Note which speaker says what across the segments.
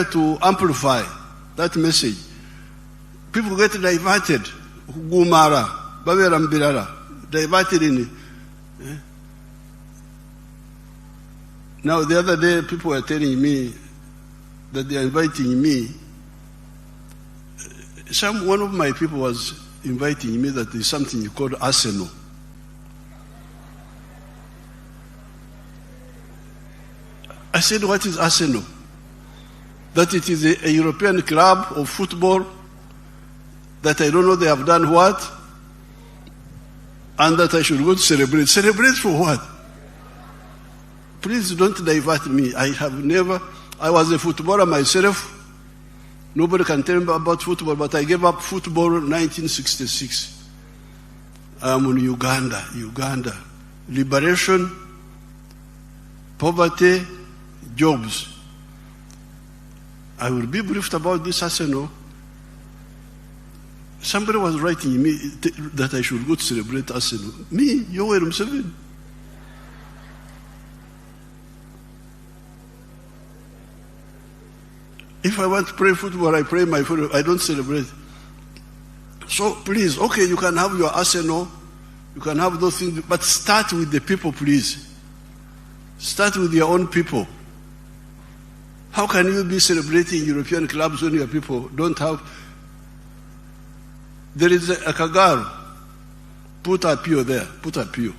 Speaker 1: To amplify that message. People get diverted. Gumara, Baverambirara, diverted in it. Now, the other day, people were telling me that they are inviting me. One of my people was inviting me that there's something called Arsenal. I said, what is Arsenal? That it is a European club of football, that I don't know they have done what, and that I should go to celebrate. Celebrate for what? Please don't divert me. I was a footballer myself. Nobody can tell me about football, but I gave up football in 1966. I'm in Uganda. Liberation, poverty, jobs. I will be briefed about this Arsenal. Somebody was writing me that I should go to celebrate Arsenal. Me, Yoweri Museveni. If I want to play football, I play my football. I don't celebrate. So please, okay, you can have your Arsenal, you can have those things, but start with the people, please. Start with your own people. How can you be celebrating European clubs when your people don't have? There is a Kagar. Put a Pio there. Put a Pio.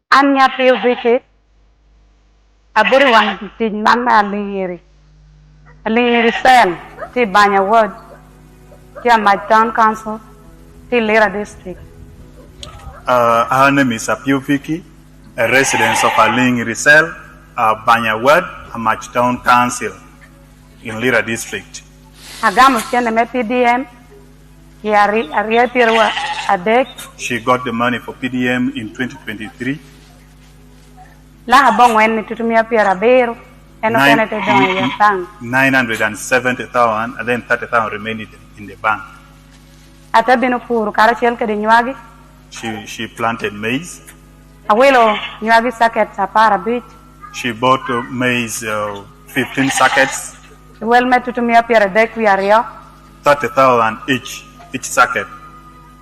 Speaker 2: Anya Pio Vicky. Aburi wan ti mama aliyeri cell ti Banya ward ti my town council ti Lira district.
Speaker 3: Her name is Apio Vicky, a resident of Alingiri cell, Banya ward, Amach town council in Lira district.
Speaker 2: Agamu tiene me PDM yari ariatirwa adek.
Speaker 3: She got the money for PDM in 2023.
Speaker 2: La bongo en tutumia piera bero eno kene te don ya bank
Speaker 3: 970,000 and then 30,000 remained in the bank.
Speaker 2: Ata bino puru kara chel ke de nyuagi.
Speaker 3: She planted maize.
Speaker 2: Awelo nyuagi sacket sapara beach.
Speaker 3: She bought maize 15 sackets.
Speaker 2: Well me tutumia piera dek wiario
Speaker 3: 30,000 each sacket.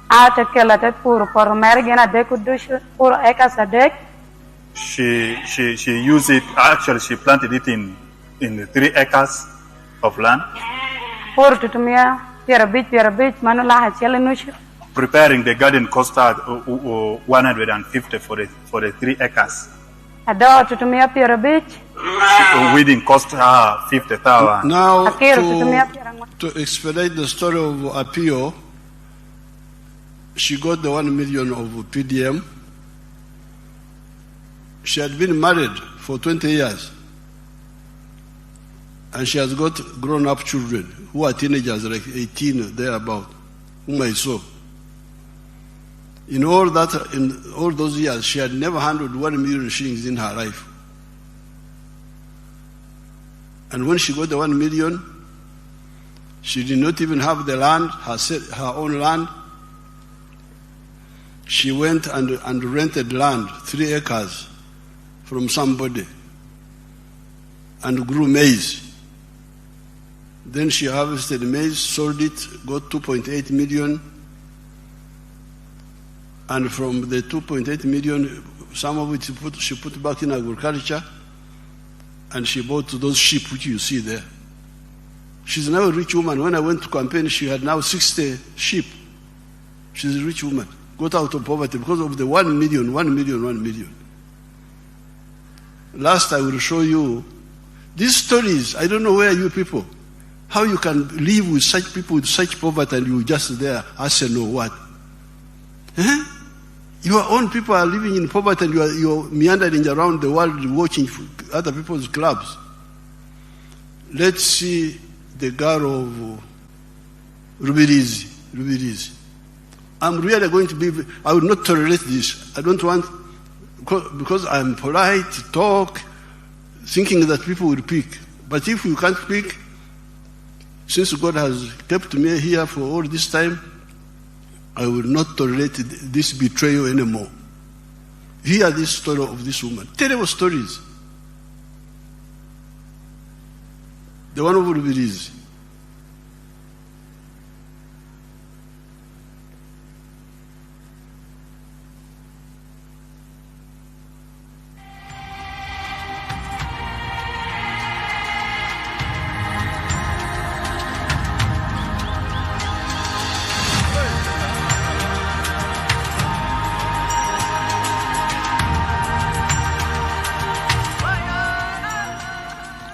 Speaker 2: Ata kela te puru por mergena dek udushu puru eka sadek.
Speaker 3: She used it, actually she planted it in 3 acres of land. Preparing the garden cost her 150 for the 3 acres. Weeding cost her 50,000.
Speaker 1: Now, to expedite the story of Apio, she got the 1 million of PDM. She had been married for 20 years. And she has got grown-up children who are teenagers, like 18, thereabout, whom I saw. In all those years, she had never handled 1 million shillings in her life. And when she got the 1 million, she did not even have the land, her own land. She went and rented land, 3 acres, from somebody, and grew maize. Then she harvested maize, sold it, got 2.8 million. And from the 2.8 million, some of it she put back in agriculture, and she bought those sheep which you see there. She's now a rich woman. When I went to campaign, she had now 60 sheep. She's a rich woman. Got out of poverty because of the 1 million. Last I will show you these stories. I don't know where you people, how you can live with such people with such poverty and you just there, Arsenal what? Your own people are living in poverty and you're meandering around the world watching other people's clubs. Let's see the girl of Rubirizi. I'm really going to be, I will not tolerate this. I don't want, because I'm polite, talk, thinking that people will pick. But if you can't pick, since God has kept me here for all this time, I will not tolerate this betrayal anymore. Hear this story of this woman. Terrible stories. The one of Rubirizi.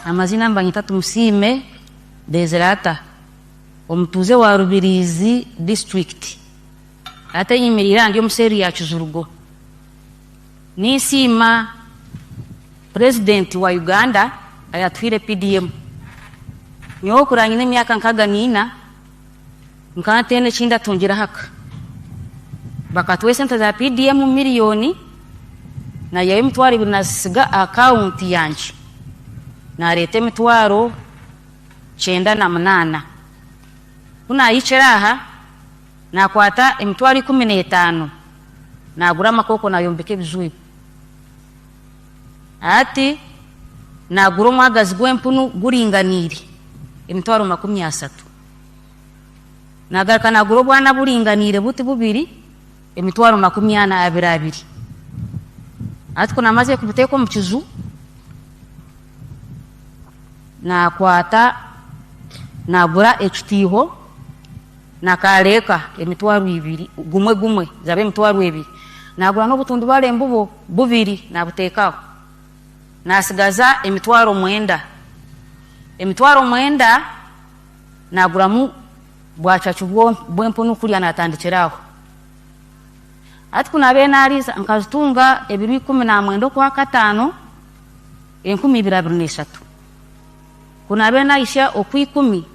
Speaker 4: Amazina mbanyita Tumusime Deserata omutuze wa Rubirizi district ate nyimirira ndi omuseri ya Kizurugo nisima president wa Uganda ayatwire PDM nyo kurangine myaka nkaga nina nkatene chinda tongira haka bakatwe sente za PDM milioni na yaye mtwari binasiga account yanje na rete mitwaro 98 kuna yicheraha na kwata emitwaro 15 na gura makoko na yombeke bizui ati na gura mwagazi gwempunu guringaniri emitwaro 30 na garaka na gura bwana buringanire buti bubiri emitwaro 42 ati kuna maze kubuteko mu kizu na kwata na gura HTho na kaleka emitwaro 2 gumwe zabe emitwaro 2 na gura no butundu bale mbubo bubiri na butekaho na sigaza emitwaro 9 na gura mu bwachachu bwempunu kulya na tandikiraho ati kuna bena aliza nkazitunga ebiru 10 kwa 5 1223 kuna bena isha okwikumi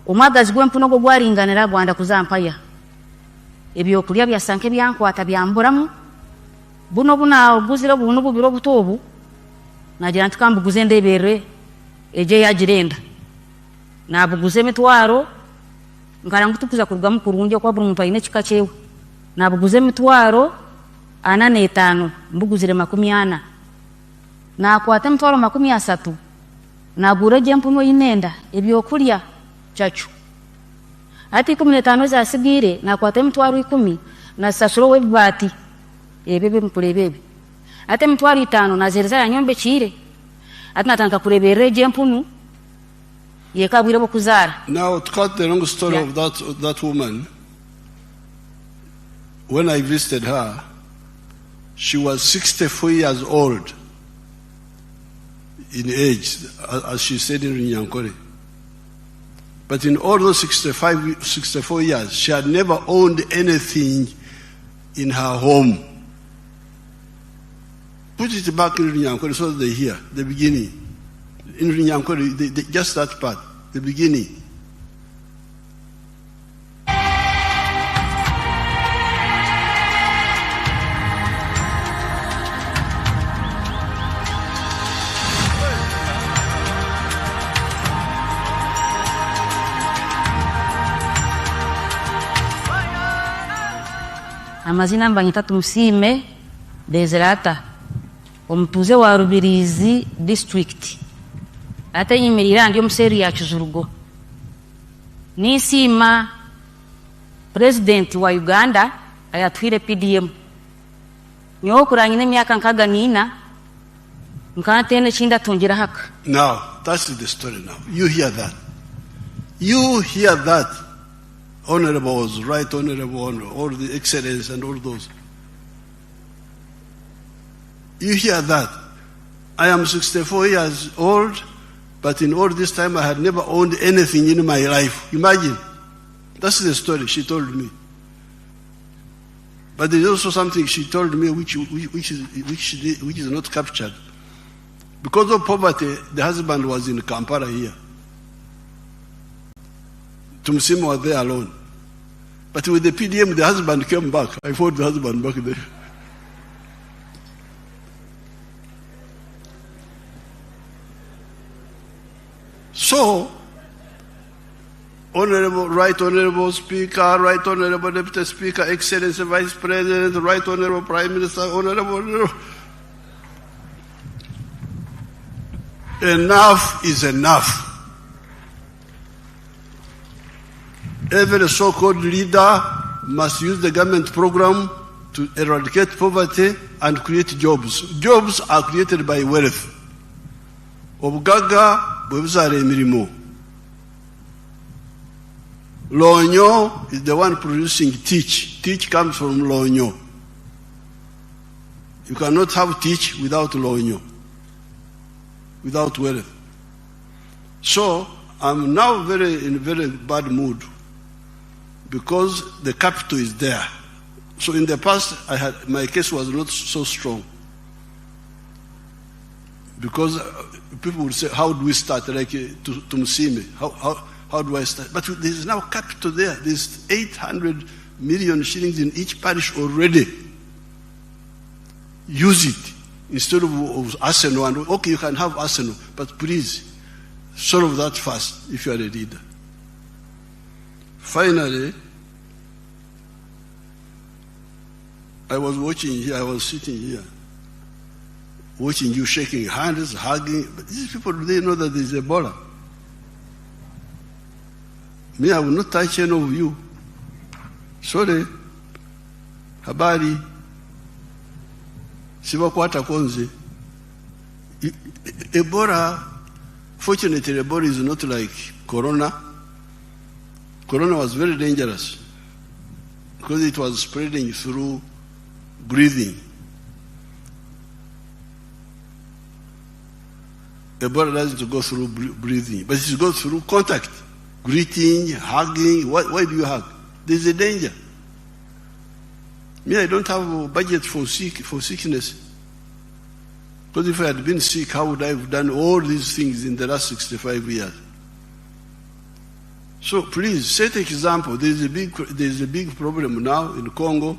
Speaker 4: omwagazi gwempuno go gwaringanira gwanda kuzampaya ebyo kulya bya sanke byankwata byamburamu buno buna oguzira buno bubiro butobu nagira ntikambu guzende bere eje yagirenda nabuguze mitwaro ngarangu tukuza kurugamu kurunje kwa buri muntu ayine kikachewe nabuguze mitwaro 45 mbuguzire 40 na kwata mitwaro 30 na gure jempuno inenda ebyo kulya chachu ati 15 za sigire na kwata mitwaro 10 na sasuro webati ebebe mpulebebe ate mitwaro 5 na zereza ya nyombe chire ati natanga kurebere jempunu yekabwire bokuzara.
Speaker 1: Now, to cut the long story of that woman, when I visited her, she was 64 years old in age, as she said in Runyankore. But in all those 64 years, she had never owned anything in her home. Put it back in Runyankore so that they hear the beginning. In Runyankore, just that part, the beginning.
Speaker 4: Amazina mbanyita Tumusime Deserata omutuze wa Rubirizi district ate nyimirira ndi omuseri ya Kizurugo nisima president wa Uganda ayatwire PDM nyo kurangine myaka nkaga nina nkatene chinda tongira haka.
Speaker 1: Now that's the story. Now you hear that, honorable was right, honorable, all the excellence and all those. You hear that. I am 64 years old, but in all this time I had never owned anything in my life. Imagine. That's the story she told me. But there's also something she told me which is not captured. Because of poverty, the husband was in Kampala here. Tumusime was there alone. But with the PDM, the husband came back. I fought the husband back there. So, Right Honorable Speaker, Right Honorable Deputy Speaker, Excellency Vice President, Right Honorable Prime Minister, Honorable. Enough is enough. Every so-called leader must use the government program to eradicate poverty and create jobs. Jobs are created by wealth. Obugaga bwebuzala emirimo. Lonyo is the one producing teach. Teach comes from Lonyo. You cannot have teach without Lonyo, without wealth. So I'm now in a very bad mood because the capital is there. So in the past, my case was not so strong because people would say, "How do we start?" Like to Musime, how do I start? But there is now capital there. There's 800 million shillings in each parish already. Use it instead of Arsenal. And okay, you can have Arsenal, but please solve that fast if you are a leader. Finally, I was watching here. I was sitting here, watching you shaking hands, hugging. But these people, they know that there is Ebola. Me, I will not touch any of you. Sorry. Habari. Sibakwata konze. Ebola, fortunately, Ebola is not like Corona. Corona was very dangerous because it was spreading through breathing. Ebola doesn't go through breathing, but it goes through contact. Greeting, hugging. Why do you hug? There's a danger. Me, I don't have a budget for sickness. Because if I had been sick, how would I have done all these things in the last 65 years? So please, set an example. There's a big problem now in Congo.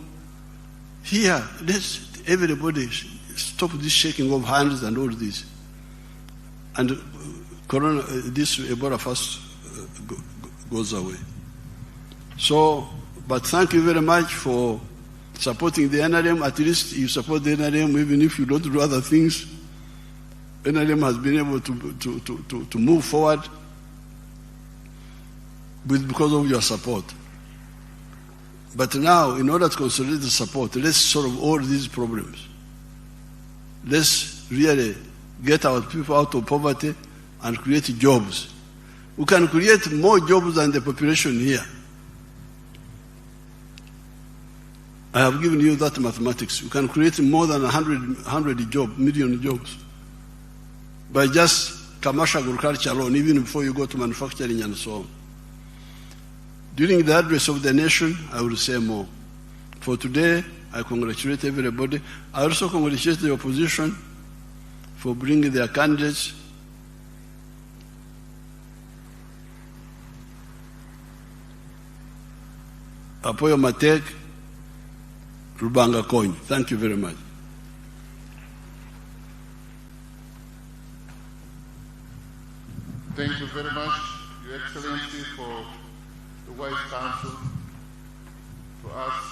Speaker 1: Here, let's everybody stop this shaking of hands and all this. And Corona, this Ebola first goes away. So, but thank you very much for supporting the NRM. At least you support the NRM even if you don't do other things. NRM has been able to move forward because of your support. But now, in order to consolidate the support, let's solve all these problems. Let's really get our people out of poverty and create jobs. We can create more jobs than the population here. I have given you that mathematics. You can create more than 100 million jobs by just commercial agriculture alone, even before you go to manufacturing and so on. During the address of the nation, I will say more. For today, I congratulate everybody. I also congratulate the opposition for bringing their candidates. Apoyo Matek, Rubanga Kony. Thank you very much.
Speaker 5: Thank you very much, Your Excellency, for the wise counsel to us